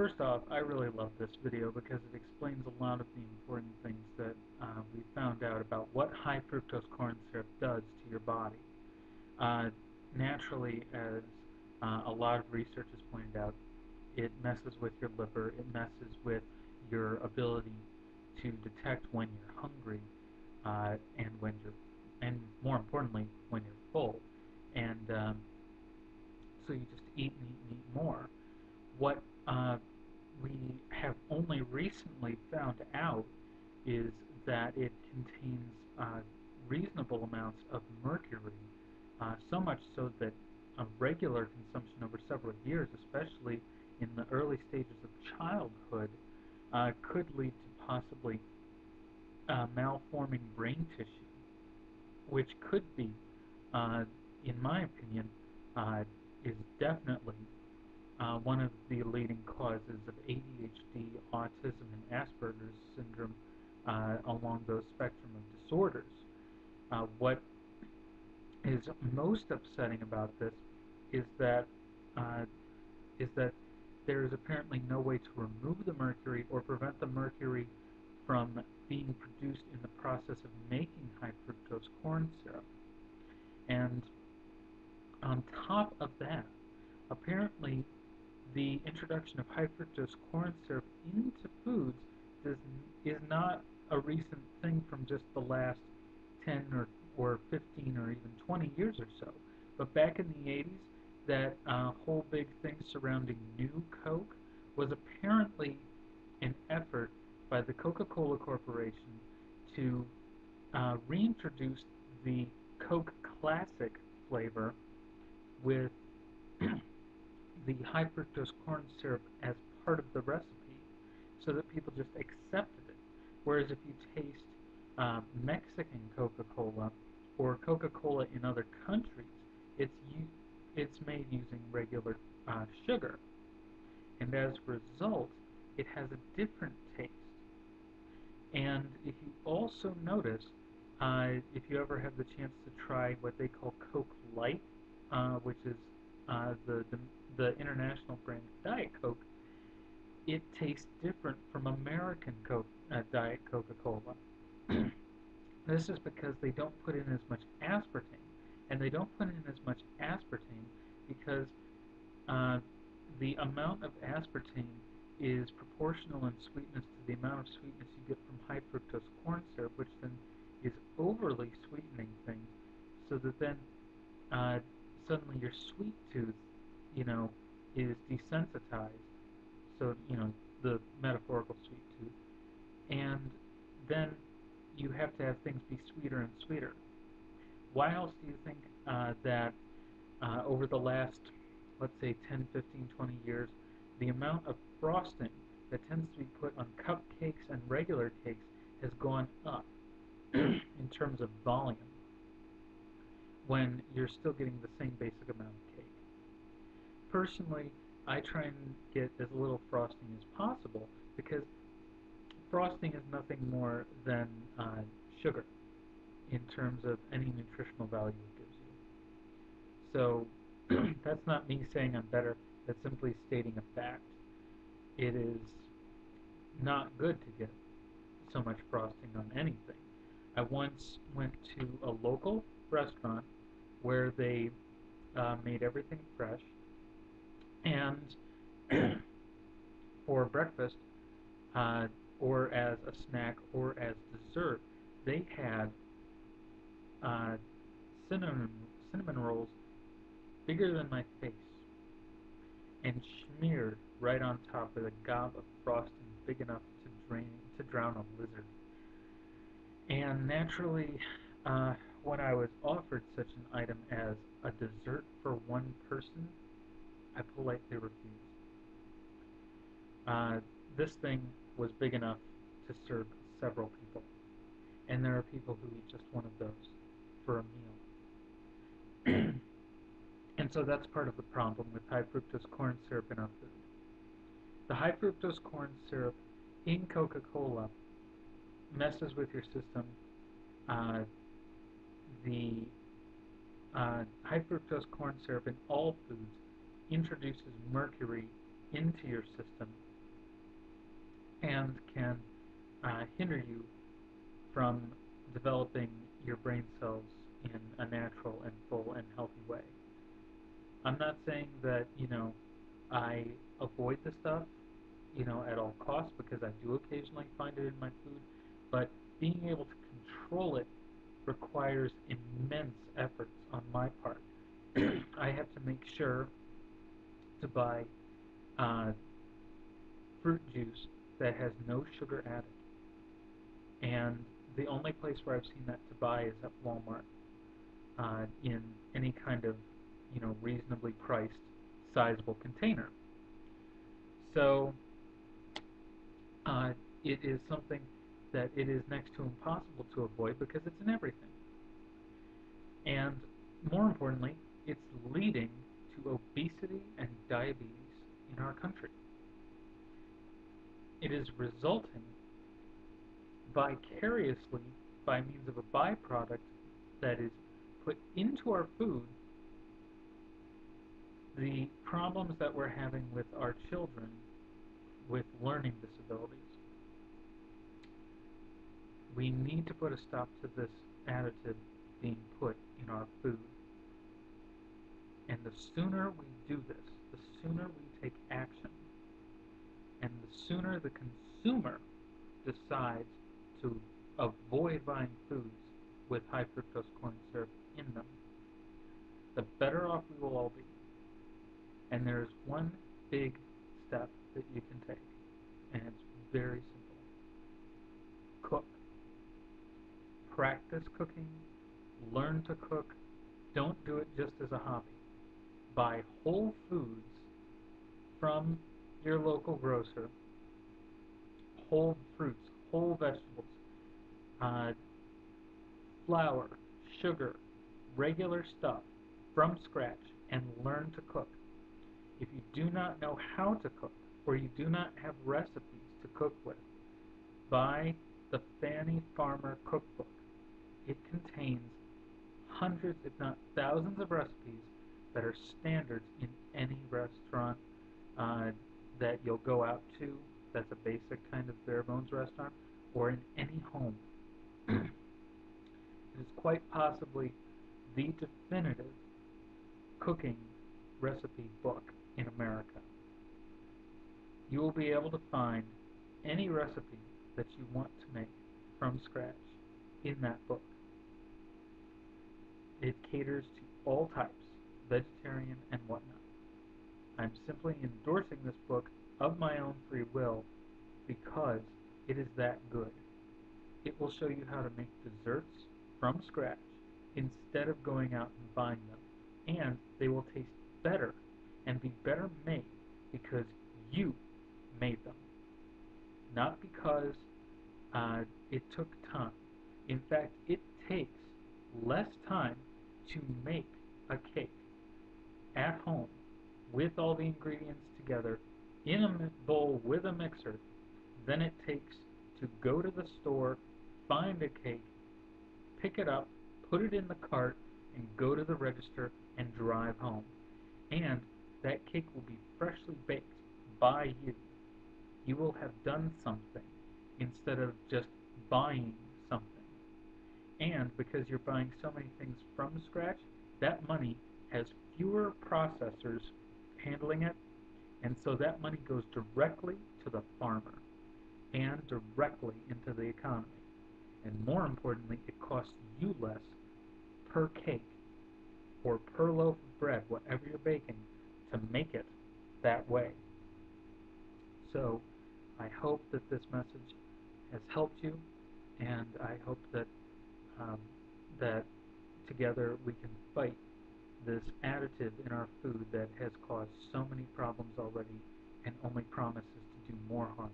first off, I really love this video because it explains a lot of the important things that we found out about what high fructose corn syrup does to your body. Uh, Naturally, as a lot of research has pointed out, it messes with your liver, it messes with your ability to detect when you're hungry, and more importantly, when you're full. And so you just eat and eat and eat more. What we have only recently found out is that it contains reasonable amounts of mercury, so much so that a regular consumption over several years, especially in the early stages of childhood, could lead to possibly malforming brain tissue, which could be, uh, in my opinion, uh, is definitely one of the leading causes of ADHD, autism, and Asperger's syndrome along those spectrum of disorders. What is most upsetting about this is that uh, is that there is apparently no way to remove the mercury or prevent the mercury from being produced in the process of making high fructose corn syrup. And on top of that, apparently the introduction of high fructose corn syrup into foods does, is not a recent thing from just the last 10 or 15 or even 20 years or so. But back in the 80s, that whole big thing surrounding New Coke was apparently an effort by the Coca-Cola Corporation to reintroduce the Coke Classic flavor with the high fructose corn syrup as part of the recipe so that people just accepted it. Whereas if you taste Mexican Coca-Cola or Coca-Cola in other countries, it's it's made using regular sugar, and as a result, it has a different taste. And if you also notice, if you ever have the chance to try what they call Coke Light, which is the international brand Diet Coke, it tastes different from American Diet Coca-Cola. This is because they don't put in as much aspartame, and they don't put in as much aspartame because uh, the amount of aspartame is proportional in sweetness to the amount of sweetness you get from high fructose corn syrup, which then is overly sweetening things, so that then uh, suddenly your sweet tooth, you know, is desensitized. So, you know, the metaphorical sweet tooth. And then you have to have things be sweeter and sweeter. Why else do you think that over the last, let's say, 10, 15, 20 years, the amount of frosting that tends to be put on cupcakes and regular cakes has gone up in terms of volume when you're still getting the same basic amount of cake? Personally, I try and get as little frosting as possible because frosting is nothing more than sugar in terms of any nutritional value it gives you. So that's not me saying I'm better, that's simply stating a fact. It is not good to get so much frosting on anything. I once went to a local restaurant where they made everything fresh, and for breakfast, or as a snack, or as dessert, they had uh, cinnamon cinnamon rolls bigger than my face and smeared right on top with a gob of frosting big enough to drown a lizard. And naturally, when I was offered such an item as a dessert for one person, I politely refused. Uh, this thing was big enough to serve several people, and there are people who eat just one of those for a meal. And so that's part of the problem with high fructose corn syrup in our food. The high fructose corn syrup in Coca-Cola messes with your system. Uh, the high fructose corn syrup in all foods introduces mercury into your system, and can hinder you from developing your brain cells in a natural and full and healthy way. I'm not saying that, I avoid the stuff, at all costs because I do occasionally find it in my food, but being able to control it requires immense efforts on my part. I have to make sure to buy uh, fruit juice that has no sugar added. And the only place where I've seen that to buy is at Walmart in any kind of, reasonably priced, sizable container. So uh, it is something that it is next to impossible to avoid because it's in everything. And more importantly, it's leading to obesity and diabetes in our country. It is resulting vicariously by means of a byproduct that is put into our food the problems that we're having with our children with learning disabilities. We need to put a stop to this additive being put in our food. And the sooner we do this, the sooner we take action, and the sooner the consumer decides to avoid buying foods with high fructose corn syrup in them, the better off we will all be. And there's one big step that you can take, and it's very simple. Cook. Practice cooking. Learn to cook. Don't do it just as a hobby. Buy whole foods from your local grocer, whole fruits, whole vegetables, uh, flour, sugar, regular stuff from scratch, and learn to cook. If you do not know how to cook, or you do not have recipes to cook with, buy the Fanny Farmer Cookbook. It contains hundreds, if not thousands, of recipes that are standards in any restaurant that you'll go out to that's a basic kind of bare bones restaurant, or in any home. It is quite possibly the definitive cooking recipe book in America. You will be able to find any recipe that you want to make from scratch in that book. It caters to all types, vegetarian and whatnot. I'm simply endorsing this book of my own free will because it is that good. It will show you how to make desserts from scratch instead of going out and buying them. And they will taste better and be better made because you made them, not because it took time. In fact, it takes less time to make a cake at home with all the ingredients together in a bowl with a mixer than it takes to go to the store, find a cake, pick it up, put it in the cart, and go to the register and drive home. And that cake will be freshly baked by you. You will have done something instead of just buying something. And because you're buying so many things from scratch, that money has fewer processors handling it, and so that money goes directly to the farmer and directly into the economy. And more importantly, it costs you less per cake or per loaf of bread, whatever you're baking, to make it that way. So I hope that this message has helped you, and I hope that um, that together we can fight this additive in our food that has caused so many problems already and only promises to do more harm.